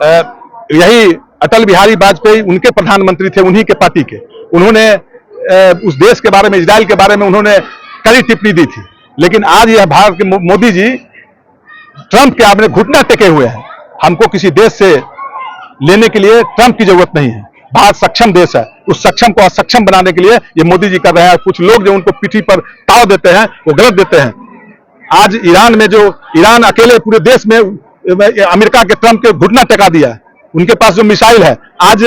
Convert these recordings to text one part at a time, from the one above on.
यही अटल बिहारी वाजपेयी उनके प्रधानमंत्री थे, उन्हीं के पार्टी के। उन्होंने उस देश के बारे में, इजराइल के बारे में उन्होंने कड़ी टिप्पणी दी थी। लेकिन आज यह भारत के मोदी जी ट्रंप के आगे घुटना टेके हुए हैं। हमको किसी देश से लेने के लिए ट्रंप की जरूरत नहीं है। भारत सक्षम देश है, उस सक्षम को असक्षम बनाने के लिए ये मोदी जी कर रहे हैं। कुछ लोग जो उनको पीठी पर ताव देते हैं वो गलत देते हैं। आज ईरान में जो ईरान अकेले पूरे देश में अमेरिका के ट्रंप के घुटना टेका दिया है। उनके पास जो मिसाइल है, आज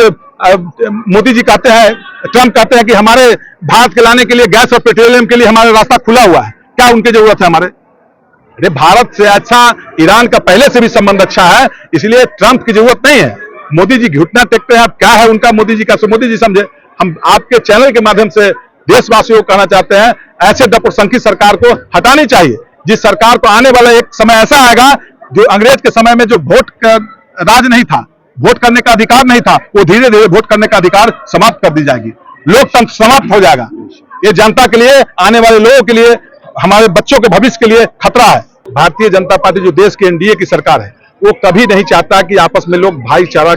मोदी जी कहते हैं, ट्रंप कहते हैं कि हमारे भारत के लाने के लिए गैस और पेट्रोलियम के लिए हमारा रास्ता खुला हुआ है। क्या उनकी जरूरत है हमारे? अरे भारत से अच्छा ईरान का पहले से भी संबंध अच्छा है, इसलिए ट्रंप की जरूरत नहीं है। मोदी जी घुटना टेकते हैं। क्या है उनका मोदी जी का, सो मोदी जी समझे। हम आपके चैनल के माध्यम से देशवासियों को कहना चाहते हैं, ऐसे डपोसंखी सरकार को हटानी चाहिए। जिस सरकार को आने वाला एक समय ऐसा आएगा जो अंग्रेज के समय में जो वोट का राज नहीं था, वोट करने का अधिकार नहीं था, वो धीरे धीरे वोट करने का अधिकार समाप्त कर दी जाएगी। लोकतंत्र समाप्त हो जाएगा। ये जनता के लिए, आने वाले लोगों के लिए, हमारे बच्चों के भविष्य के लिए खतरा है। भारतीय जनता पार्टी जो देश की एनडीए की सरकार है, वो कभी नहीं चाहता कि आपस में लोग भाईचारा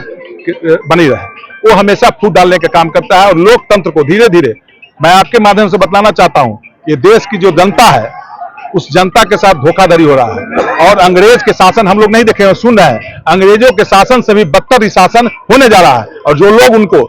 बनी रहे। वो हमेशा फूट डालने का काम करता है और लोकतंत्र को धीरे धीरे, मैं आपके माध्यम से बताना चाहता हूं, ये देश की जो जनता है, उस जनता के साथ धोखाधड़ी हो रहा है। और अंग्रेज के शासन हम लोग नहीं देखे और सुन रहे हैं। अंग्रेजों के शासन से भी बदतर शासन होने जा रहा है। और जो लोग उनको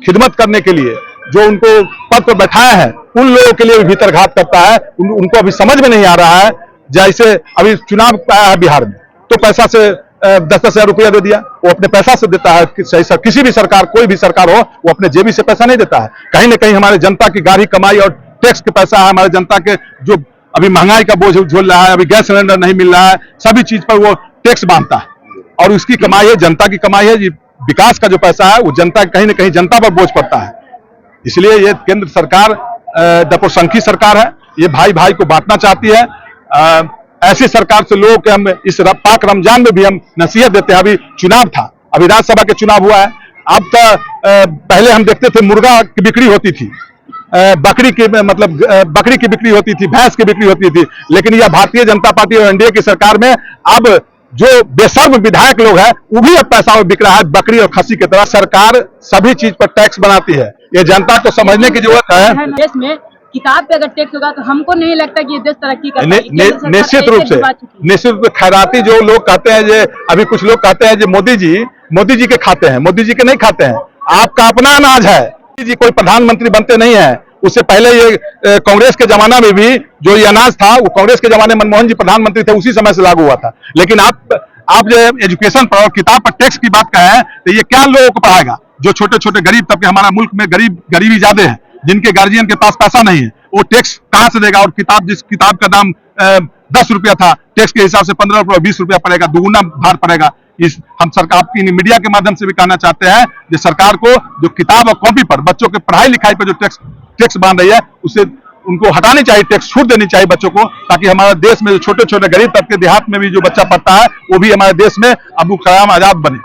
खिदमत करने के लिए, जो उनको पद पर बैठाए हैं, उन लोगों के लिए भी भीतरघात करता है। उनको अभी समझ में नहीं आ रहा है। जैसे अभी चुनाव आया है बिहार में, तो पैसा से 10-10 हजार रुपया दे दिया। वो अपने पैसा से देता है। किसी भी सरकार, कोई भी सरकार हो, वो अपने जेबी से पैसा नहीं देता है। कहीं ना कहीं हमारे जनता की गाढ़ी कमाई और टैक्स के पैसा है। हमारे जनता के जो अभी महंगाई का बोझ झेल रहा है, अभी गैस सिलेंडर नहीं मिल रहा है, सभी चीज पर वो टैक्स बांधता है। और उसकी कमाई है, जनता की कमाई है। विकास का जो पैसा है वो जनता, कहीं ना कहीं जनता पर बोझ पड़ता है। इसलिए ये केंद्र सरकार डपोसंखी सरकार है। ये भाई भाई को बांटना चाहती है। ऐसी सरकार से लोगों के हम इस पाक रमजान में भी हम नसीहत देते हैं। अभी चुनाव था, अभी राज्यसभा के चुनाव हुआ है। अब तो पहले हम देखते थे मुर्गा की बिक्री होती थी, बकरी की, मतलब बकरी की बिक्री होती थी, भैंस की बिक्री होती थी। लेकिन यह भारतीय जनता पार्टी और एनडीए की सरकार में अब जो बेशर्म विधायक लोग हैं, वो भी अब पैसा बिक रहा है बकरी और खस्सी की तरह। सरकार सभी चीज पर टैक्स बनाती है। ये जनता को समझने की जरूरत है। देश में किताब पे अगर टैक्स होगा तो हमको नहीं लगता कि ये देश तरक्की कर पाएगी। निश्चित रूप से खैराती जो लोग कहते हैं, जे अभी कुछ लोग कहते हैं, जो मोदी जी के खाते हैं, मोदी जी के नहीं खाते हैं। आपका अपना अनाज है। मोदी जी कोई प्रधानमंत्री बनते नहीं है। उससे पहले ये कांग्रेस के जमाना में भी जो ये अनाज था, वो कांग्रेस के जमाने में मनमोहन जी प्रधानमंत्री थे, उसी समय से लागू हुआ था। लेकिन आप जो एजुकेशन पर और किताब पर टैक्स की बात कहें, तो ये क्या लोगों को पढ़ाएगा? जो छोटे छोटे गरीब तबके, हमारा मुल्क में गरीबी ज्यादा है, जिनके गार्जियन के पास पैसा नहीं है, वो टैक्स कहां से देगा? और जिस किताब का दाम 10 रुपया था, टैक्स के हिसाब से 15 रुपया 20 रुपया पड़ेगा, दुगुना भार पड़ेगा। हम सरकार की मीडिया के माध्यम से भी कहना चाहते हैं कि सरकार को जो किताब और कॉपी पर, बच्चों के पढ़ाई लिखाई पर जो टैक्स बांध रही है, उसे उनको हटानी चाहिए। टैक्स छूट देनी चाहिए बच्चों को, ताकि हमारे देश में जो छोटे छोटे गरीब तबके, देहात में भी जो बच्चा पढ़ता है, वो भी हमारे देश में अबू कलाम आजाद बने।